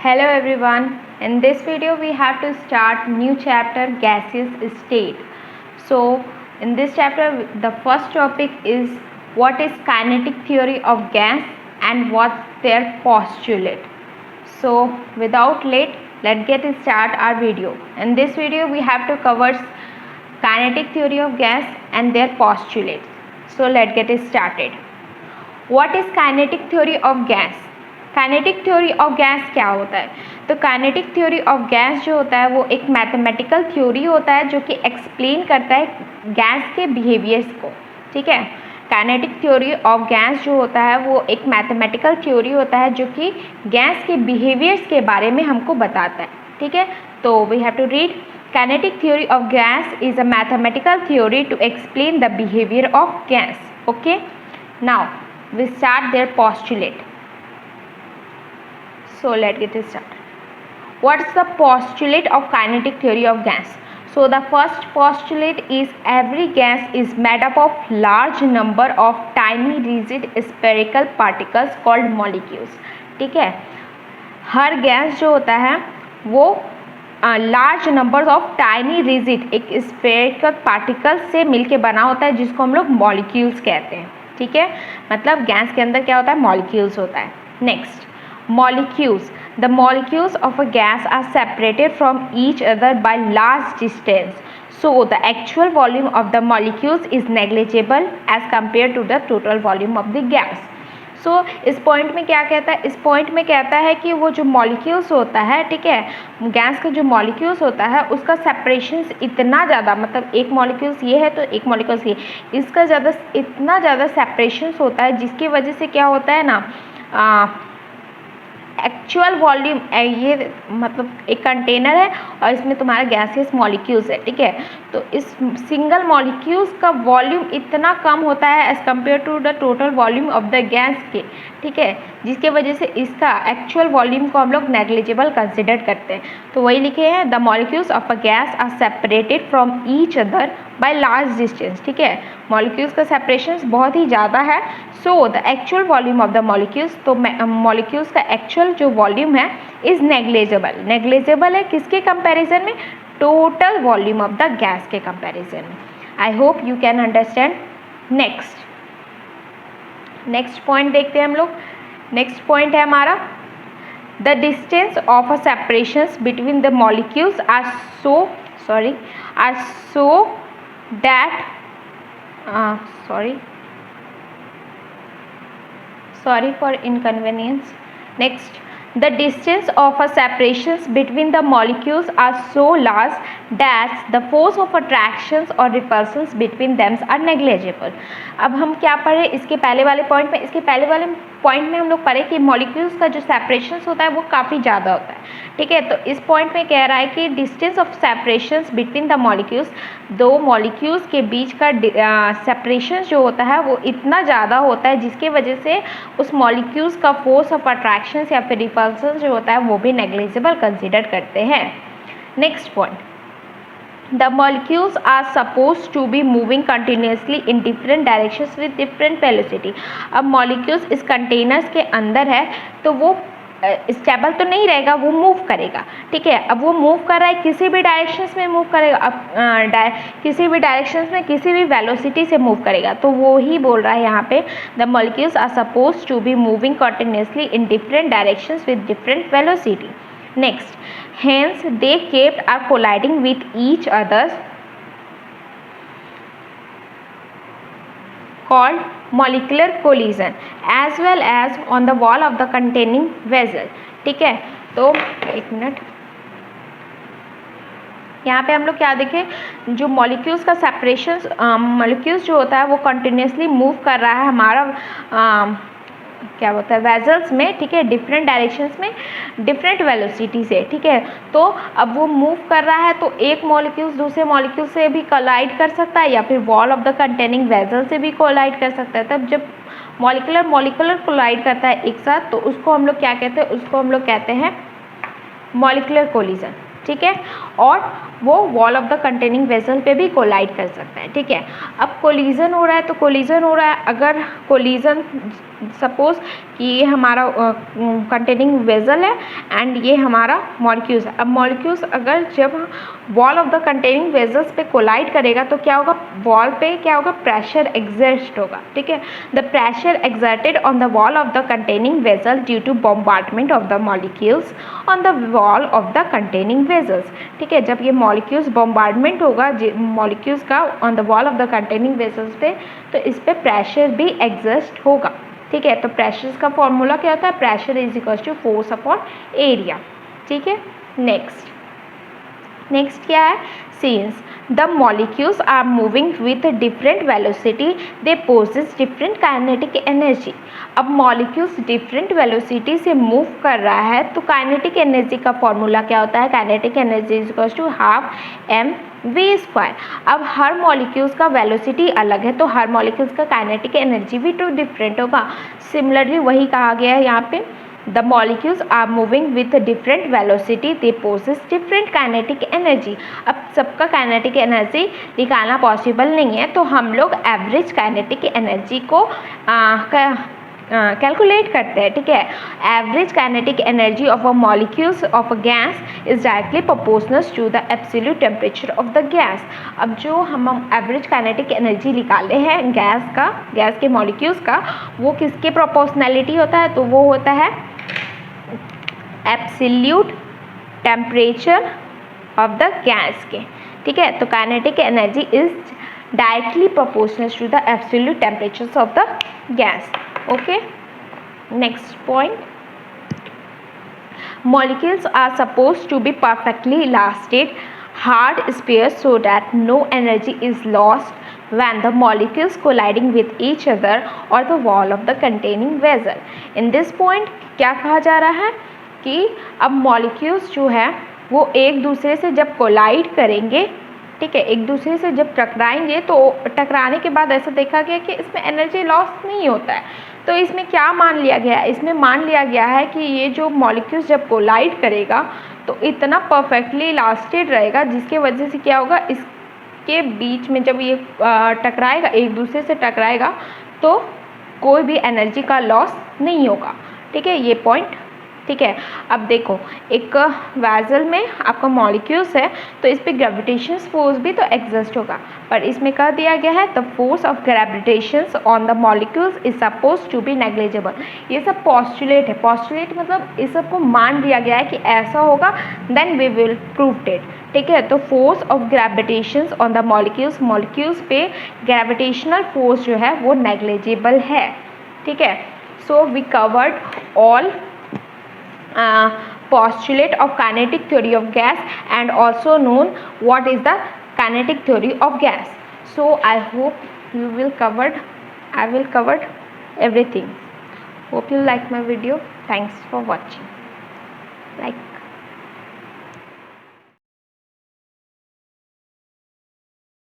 Hello everyone. In this video we have to start new chapter gaseous state. So in this chapter the first topic is what is kinetic theory of gas and what's their postulate. So without late, let's get start our video. In this video we have to cover kinetic theory of gas and their postulates. So let's get started. What is kinetic theory of gas? Kinetic theory of gas क्या होता है? तो kinetic theory of gas जो होता है वो एक mathematical theory होता है जो कि एक्सप्लेन करता है गैस के बिहेवियर्स को. ठीक है, काइनेटिक थ्योरी ऑफ गैस जो होता है वो एक मैथमेटिकल थ्योरी होता है जो कि गैस के बिहेवियर्स के बारे में हमको बताता है. ठीक है, तो we have to read kinetic theory of gas is a mathematical theory to explain the behaviour of gas. Okay, now we start their postulate. So let's get started. What's the postulate of kinetic theory of gas? So the first postulate is every gas is made up of large number of tiny rigid spherical particles called molecules. ठीक है, हर gas जो होता है वो large number of tiny rigid एक spherical particle से मिलके बना होता है जिसको हम लोग मॉलिक्यूल्स कहते हैं. ठीक है, मतलब गैस के अंदर क्या होता है? मॉलिक्यूल्स होता है. Next, molecules. The molecules of a gas are separated from each other by large distance, so the actual volume of the molecules is negligible as compared to the total volume of the gas. So इस point में क्या कहता है? इस point में कहता है कि वो जो मॉलिक्यूल्स होता है, ठीक है, गैस का जो मॉलिक्यूल्स होता है उसका सेपरेशंस इतना ज़्यादा, मतलब एक मॉलिक्यूल्स ये है तो एक मॉलिक्यूल्स ये, इसका इतना ज़्यादा सेपरेशंस होता है जिसकी वजह से क्या होता है ना, एक्चुअल वॉल्यूम, ये मतलब एक कंटेनर है और इसमें तुम्हारा गैसियस मॉलिक्यूल्स है. ठीक है, तो इस सिंगल मॉलिक्यूल्स का वॉल्यूम इतना कम होता है as compare to the total volume of the gas के. ठीक है, जिसके वजह से इसका एक्चुअल वॉल्यूम को हम लोग नेग्लिजिबल कंसिडर करते हैं. तो वही लिखे हैं, the molecules of a gas are separated from each other by large distance. ठीक है, मॉलिक्यूल्स का सेपरेशन बहुत ही ज़्यादा है. So the actual volume of the molecules, तो मॉलिक्यूल्स का एक्चुअल जो वॉल्यूम है इज़ नेग्लिजिबल. नेग्लिजिबल है किसके कंपैरिजन में? Total volume of the gas के कंपैरिजन में. I hope you can understand. Next point देखते हैं हम लोग. नेक्स्ट पॉइंट है हमारा, the distance of a separations between the molecules are so that sorry for inconvenience. Next, the distance of a separations between the molecules are so large that the force of attractions or repulsions between them are negligible. अब हम क्या पढ़े इसके पहले वाले point में? इसके पहले वाले पॉइंट में हम लोग पढ़े कि मॉलिक्यूल्स का जो सेपरेशंस होता है वो काफ़ी ज़्यादा होता है. ठीक है, तो इस पॉइंट में कह रहा है कि distance of separations between the molecules, दो मॉलिक्यूल्स के बीच का सेपरेशन जो होता है वो इतना ज़्यादा होता है जिसकी वजह से उस मॉलिक्यूल्स का फोर्स ऑफ अट्रैक्शन या फिर रिपल्सन जो होता है वो भी नेग्लिजिबल कंसिडर करते हैं. Next point, the molecules are supposed to be moving continuously in different directions with different velocity. अब molecules इस containers के अंदर है तो वो स्टेबल तो नहीं रहेगा, वो मूव करेगा. ठीक है, अब वो मूव कर रहा है, किसी भी डायरेक्शंस में मूव करेगा. अब किसी भी डायरेक्शंस में किसी भी वेलोसिटी से मूव करेगा. तो वो ही बोल रहा है यहाँ पे, the molecules are suppose to be moving continuously in different directions with different velocity. Next, hence they kept are colliding with each other called molecular collision as well as on the wall of the containing vessel. ठीक है, तो एक minute, यहाँ पे हम लोग क्या देखें, जो मॉलिक्यूल्स का सेपरेशन, मॉलिक्यूल्स जो होता है वो कंटिन्यूसली मूव कर रहा है हमारा क्या बोलता है वेजल्स में. ठीक है, डिफरेंट डायरेक्शंस में डिफरेंट वेलोसिटी से. ठीक है, तो अब वो मूव कर रहा है तो एक मॉलिक्यूल्स दूसरे मॉलिक्यूल से भी कोलाइड कर सकता है या फिर wall of the containing vessel से भी कोलाइड कर सकता है. तब जब मॉलिकुलर कोलाइड करता है एक साथ तो उसको हम लोग क्या कहते हैं? उसको हम लोग कहते हैं मॉलिकुलर कोलिजन. ठीक है, और वो wall of the containing vessel पे भी कोलाइड कर सकता है। ठीक है, अब कोलिजन हो रहा है तो कोलिजन हो रहा है, अगर कोलिजन सपोज कि ये हमारा कंटेनिंग वेसल है एंड ये हमारा मॉलिक्यूल्स है। अब मॉलिक्यूल्स अगर जब wall of the containing vessels पे कोलाइड करेगा तो क्या होगा, वॉल पे क्या होगा, प्रेशर एग्जर्ट होगा। ठीक है, the pressure exerted on the wall of the containing vessel due to bombardment of the molecules on the wall of the containing vessels. ठीक है, जब ये मॉलिक्यूल्स बॉम्बार्डमेंट होगा मॉलिक्यूल्स का on the wall of the containing vessels पे, तो इस पे प्रेशर भी एग्जर्ट होगा। ठीक है, तो प्रेशर का फॉर्मूला क्या होता है, pressure is equal to force upon area. ठीक है, नेक्स्ट क्या है, since the molecules are moving with different velocity they possess different kinetic energy. अब मॉलिक्यूल्स डिफरेंट वेलोसिटी से मूव कर रहा है तो काइनेटिक एनर्जी का फॉर्मूला क्या होता है, kinetic energy is equal to half M V square. अब हर मॉलिक्यूल्स का वेलोसिटी अलग है तो हर मॉलिक्यूल्स का काइनेटिक एनर्जी भी तो डिफरेंट होगा। सिमिलरली वही कहा गया है यहाँ पे, the molecules are moving with different velocity they possess different kinetic energy. अब सबका काइनेटिक एनर्जी निकालना पॉसिबल नहीं है तो हम लोग एवरेज काइनेटिक एनर्जी को कैलकुलेट करते हैं। ठीक है, average kinetic energy of a molecules of a gas is directly proportional to the absolute temperature of the gas. अब जो हम एवरेज काइनेटिक एनर्जी निकाले हैं गैस के मॉलिक्यूल्स का, वो किसके प्रोपोर्शनैलिटी होता है, तो वो होता है absolute temperature of the gas के। ठीक है, तो kinetic energy is directly proportional to the absolute temperatures of the gas. Okay, next point, molecules are supposed to be perfectly elastic hard spheres so that no energy is lost when the molecules colliding with each other or the wall of the containing vessel. In this point क्या कहा जा रहा है कि अब molecules जो है वो एक दूसरे से जब कोलाइड करेंगे, ठीक है, एक दूसरे से जब टकराएंगे तो टकराने के बाद ऐसा देखा गया कि इसमें एनर्जी लॉस नहीं होता है। तो इसमें क्या मान लिया गया है, इसमें मान लिया गया है कि ये जो मॉलिक्यूल्स जब कोलाइड करेगा तो इतना परफेक्टली इलास्टिक रहेगा जिसके वजह से क्या होगा, इसके बीच में जब ये टकराएगा, एक दूसरे से टकराएगा तो कोई भी एनर्जी का लॉस नहीं होगा। ठीक है, ये पॉइंट। ठीक है, अब देखो एक वेसल में आपका मॉलिक्यूल्स है तो इस पर ग्रेविटेशन फोर्स भी तो एग्जिस्ट होगा, पर इसमें कह दिया गया है the force of gravitation on the molecules is suppose to be negligible. ये सब पॉस्टुलेट है, पॉस्टुलेट मतलब इस सब को मान दिया गया है कि ऐसा होगा, then we will prove it. ठीक है, तो force of gravitation on the molecules पे ग्रेविटेशनल फोर्स जो है वो नेग्लिजिबल है। ठीक है, so we covered all postulate of kinetic theory of gas and also known what is the kinetic theory of gas. So I hope I will cover everything. Hope you like my video. Thanks for watching. Like